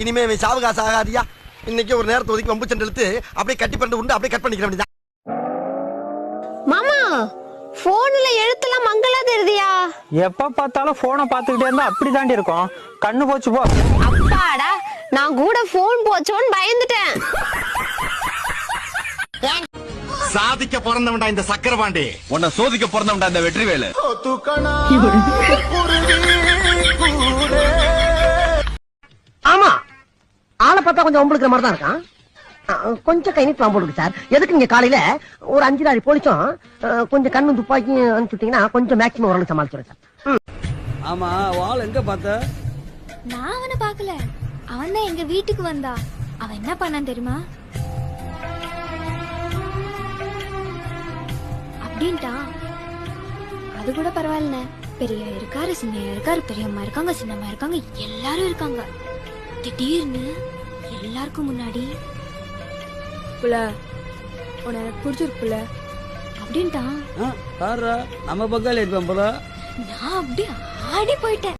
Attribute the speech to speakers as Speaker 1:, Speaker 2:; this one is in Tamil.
Speaker 1: இனிமே இவன் சாவகாசம் ஆகாதியா. இன்னைக்கு ஒரு நேரத்தை ஒதுக்கி வம்பு சண்டை இழுத்து அப்படியே கட்டி பண்ணிட்டு உண்டு அப்படியே கட் பண்ணிக்கிற வேண்டியதான்.
Speaker 2: மாமா போன்ல எழுத்தெல்லாம் மங்களா தெரியுதியா?
Speaker 3: எப்ப பார்த்தாலும் போனை பார்த்துக்கிட்டே இருந்தா அப்படி தாண்டி இருக்கும். கண்ணு போச்சு போ.
Speaker 2: அப்பாடா, நான் கூட போன் போச்சோன்னு பயந்துட்டேன்.
Speaker 1: சாதிக்க பிறந்தவன்டா இந்த சக்கரபாண்டி,
Speaker 4: உன்னை சோதிக்க பிறந்தவன்டா இந்த வெற்றிவேலு.
Speaker 5: ஆமா, ஆளை பார்த்தா கொஞ்சம் ஒம்பளுக்கிற மாதிரி தான் இருக்கான். கொஞ்சம் கை நீட்டு வாம்போடுக்கு சார். எதுக்கு இங்க காலையில ஒரு 5 போலீஸும் கொஞ்சம் கண்ணு துப்பாக்கியும் அனுப்பிச்சுட்டீங்கன்னா கொஞ்சம் மேக்சிமம் ஓரளவு சமாளிச்சுடுறேன் சார்.
Speaker 6: ஆமா, வாள் எங்க பார்த்த?
Speaker 7: நான் அவனை பார்க்கல, அவன் தான் எங்க வீட்டுக்கு வந்தா. அவன் என்ன பண்ணான் தெரியுமா? அப்படின்ட்டான். அது கூட பரவாயில்ல, பெரிய இருக்காரு, சின்ன இருக்காரு, பெரியம்மா இருக்காங்க, சின்னம்மா இருக்காங்க, எல்லாரும் இருக்காங்க. திடீர்னு எல்லாருக்கும் முன்னாடி புள்ள உன எனக்கு பிடிச்சிருக்குல அப்படின்ட்டான்.
Speaker 6: பாரு, நம்ம பக்கம் இருப்பேன் போல.
Speaker 7: நான் அப்படியே ஆடி போயிட்டேன்.